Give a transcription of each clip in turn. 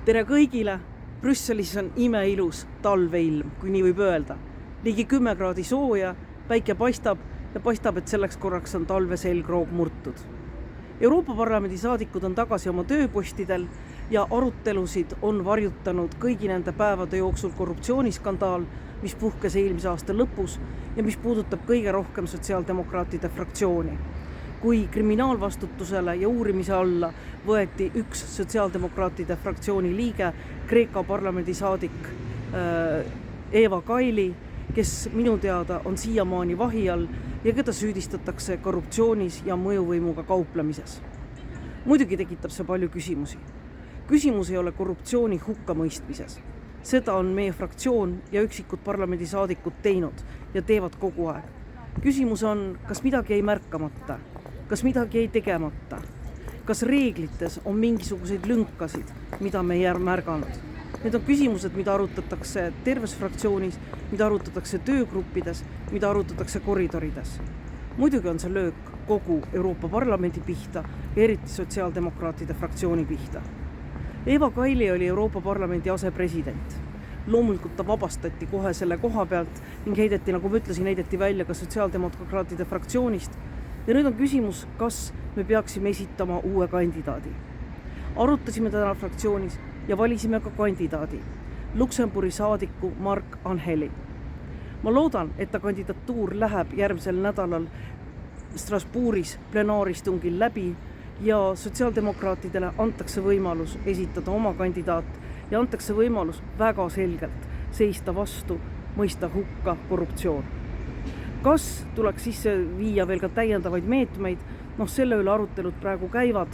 Tere kõigile! Brüsselis on imeilus talveilm, kui nii võib öelda. Ligi 10 kraadi sooja, päike paistab ja paistab, et selleks korraks on talve selgroog murtud. Euroopa Parlamendi saadikud on tagasi oma tööpostidel ja arutelusid on varjutanud kõigi nende päevade jooksul korruptsiooniskandaal, mis puhkes eelmise aasta lõpus ja mis puudutab kõige rohkem sotsiaaldemokraatide fraktsiooni. Kui kriminaalvastutusele ja uurimise alla võeti üks sotsiaaldemokraatide fraktsiooni liige, Kreeka parlamendi saadik Eva Kaili, kes minu teada on siiamaani vahi all ja keda süüdistatakse korruptsioonis ja mõjuvõimuga kauplemises. Muidugi tekitab see palju küsimusi. Küsimus ei ole korruptsiooni hukkamõistmises. Seda on meie fraktsioon ja üksikud parlamendisaadikud teinud ja teevad kogu aeg. Küsimus on, kas midagi ei märkamata, kas midagi ei tegemata, kas reeglites on mingisuguseid lünkasid, mida me ei märganud. Need on küsimused, mida arutatakse terves fraktsioonis, mida arutatakse töögruppides, mida arutatakse koridorides. Muidugi on see löök kogu Euroopa Parlamendi pihta ja eriti sotsiaaldemokraatide fraktsiooni pihta. Eva Kaili oli Euroopa Parlamendi asepresident. Loomulikult ta vabastati kohe selle koha pealt ning heideti, nagu ma ütlesin, heideti välja ka sotsiaaldemokraatide fraktsioonist. Ja nüüd on küsimus, kas me peaksime esitama uue kandidaadi. Arutasime täna fraktsioonis ja valisime ka kandidaadi, Luxemburgi saadiku Mark Angeli. Ma loodan, et ta kandidatuur läheb järgmisel nädalal Strasbourgis plenaaristungil läbi ja sotsiaaldemokraatidele antakse võimalus esitada oma kandidaat ja antakse võimalus väga selgelt seista vastu, mõista hukka korruptsioon. Kas tuleks sisse viia veel ka täiendavaid meetmeid? Selle üle arutelud praegu käivad.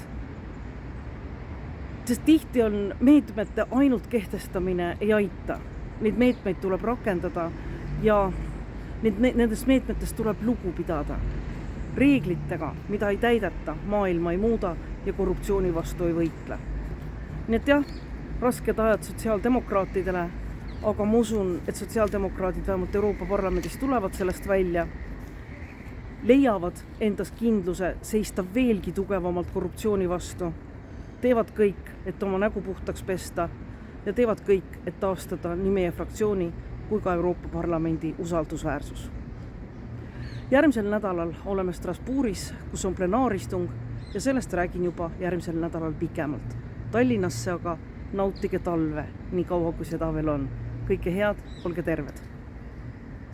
Sest tihti on meetmete ainult kehtestamine ei aita. Neid meetmeid tuleb rakendada ja nendest meetmetest tuleb lugu pidada. Reeglitega, mida ei täideta, maailma ei muuda ja korruptsiooni vastu ei võitle. Nii et jah, rasked ajad sotsiaaldemokraatidele, aga ma usun, et sotsiaaldemokraadid vähemalt Euroopa Parlamendis tulevad sellest välja, leiavad endas kindluse seista veelgi tugevamalt korruptsiooni vastu, teevad kõik, et oma nägu puhtaks pesta ja teevad kõik, et taastada nii meie fraktsiooni kui ka Euroopa Parlamendi usaldusväärsus. Järgmisel nädalal oleme Strasbourgis, kus on plenaaristung ja sellest räägin juba järgmisel nädalal pikemalt. Tallinnasse aga nautige talve, nii kaua kui seda veel on. Kõike head, olge terved!